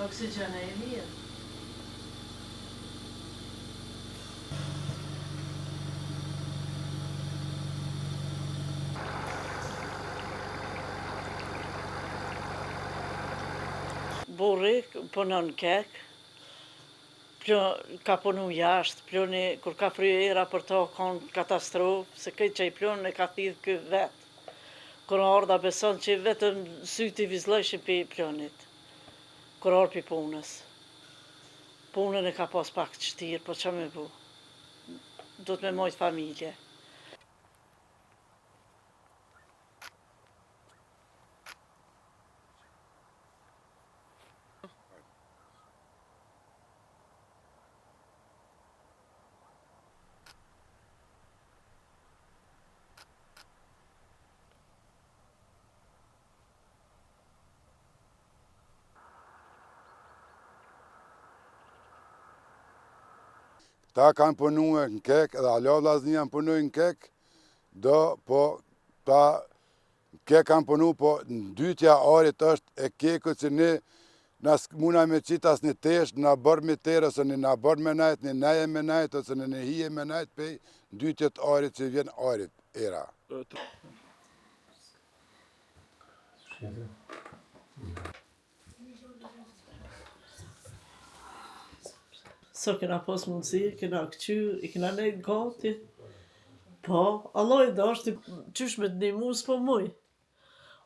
Oksigjen e mirë. Burri punon kek, ka punu jashtë, ploni kur ka fryera për to kanë katastrofë, se këtë që i plon e ka thidhë kë vetë. Kur ardha beson që vetëm syti vizlojshin për plonit, kur ardhë për punës. Punën e ka pas pak të shtirë, po që me bu? Do të me mojtë familje. Ta kanë punu në kek, edhe ala vllazni janë punu në kek, po ta kek kanë punu, po në dytja arit është e kekut që ne muna me qitë as një tesh, në bërë me terë, ose në bërë me najt, në neje me najt, ose në hije me najt, pe dytjet arit që vjen arit era. So kena pas mundësi, kena këqyr, i kena nejtë gati. Po, Allah i dashti, qysh me të një mu s'po muj.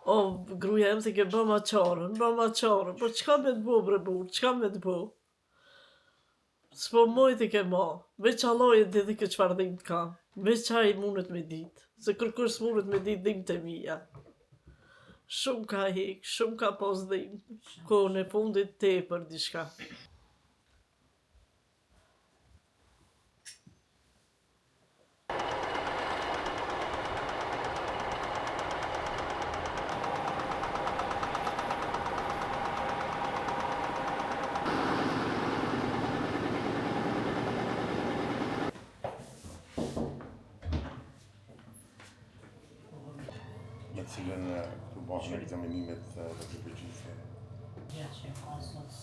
O, gruja em të ke bëma qarën, po qka me të bo, bre burë, qka me të bo? S'po muj të ke ma, veç Allah i dhe dhe qëfar dhim të ka, veç qa i mundet me ditë, se kërkush s'mundet me ditë dhim të mija. Shumë ka hik, shumë ka pas dhim, kohën e fundit te për dishka. Me cilën të bashkë në ekzamenimet dhe të përgjithë. Ja, që e konsultës.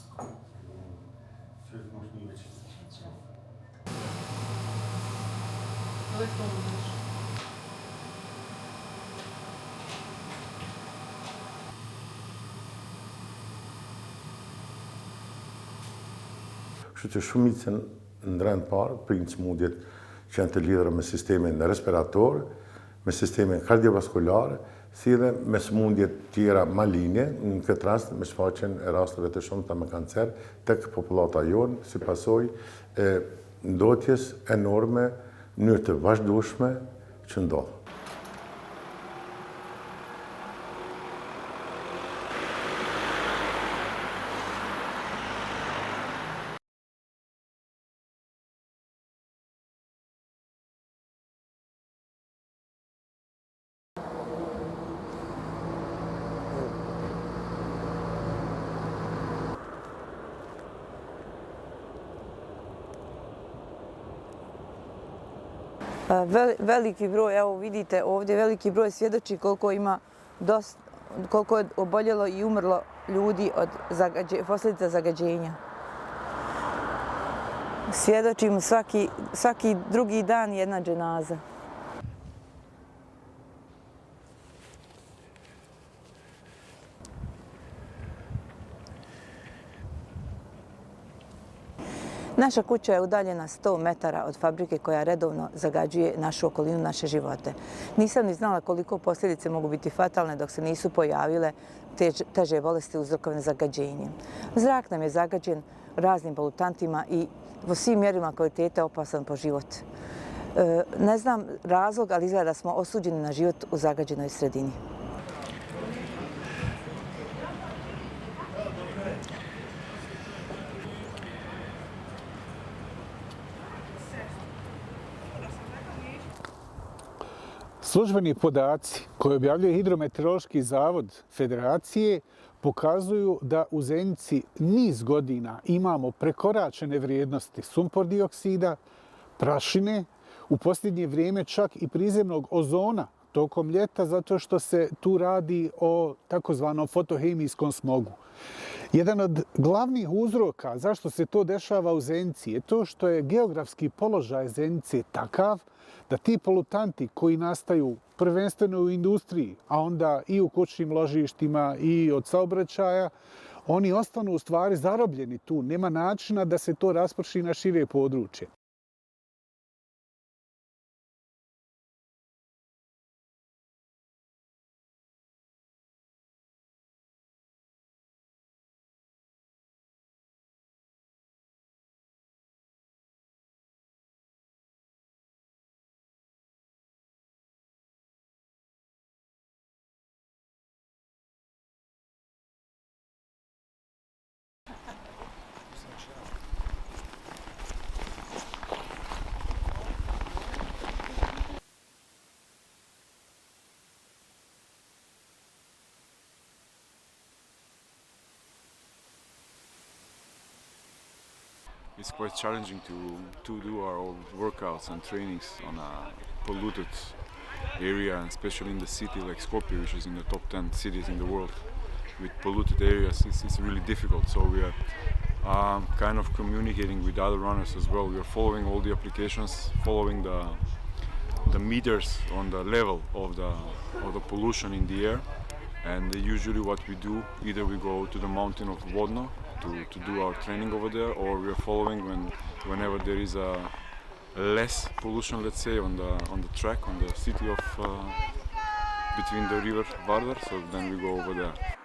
Që të mosh një veqë? Dhe të mësh. Kështu që shumicën në rend parë, prinë smundjet që janë të lidhura me sistemin respirator, me sistemin kardiovaskular, si dhe me smundjet tjera maline, në këtë rast me shfaqjen e rasteve të shumta me kancer tek popullata jonë, si pasojë e ndotjes enorme në mënyrë të vazhdueshme që ndodh. Veliki broj, evo vidite ovdje, veliki broj svjedoči koliko je oboljelo i umrlo ljudi od posljedica zagađenja. Svjedočimo svaki drugi dan jedna dženaza. Naša kuća je udaljena 100 metara od fabrike koja redovno zagađuje našu okolinu, naše živote. Nisam ni znala koliko posljedice mogu biti fatalne dok se nisu pojavile teže bolesti uzrokovane zagađenjem. Zrak nam je zagađen raznim polutantima i po svim mjerima kvalitete opasan po život. Ne znam razlog, ali izgleda da smo osuđeni na život u zagađenoj sredini. Službeni podaci koje objavljuje Hidrometeorološki zavod Federacije pokazuju da u Zenici niz godina imamo prekoračene vrijednosti sumpor dioksida, prašine, u posljednje vrijeme čak i prizemnog ozona tokom ljeta, zato što se tu radi o takozvanom fotohemijskom smogu. Jedan od glavnih uzroka zašto se to dešava u Zenici je to što je geografski položaj Zenice takav da ti polutanti koji nastaju prvenstveno u industriji, a onda i u kućnim ložištima i od saobraćaja, oni ostanu u stvari zarobljeni tu. Nema načina da se to rasprši na šire područje. It's quite challenging to do our own workouts and trainings on a polluted area, and especially in the city like Skopje, which is in the top 10 cities in the world. With polluted areas, it's really difficult. So we are kind of communicating with other runners as well. We are following all the applications, following the meters on the level of the pollution in the air. And usually what we do, either we go to the mountain of Vodno to do our training over there, or we are following whenever there is a less pollution, let's say, on the track, on the city of between the river Vardar, so then we go over there.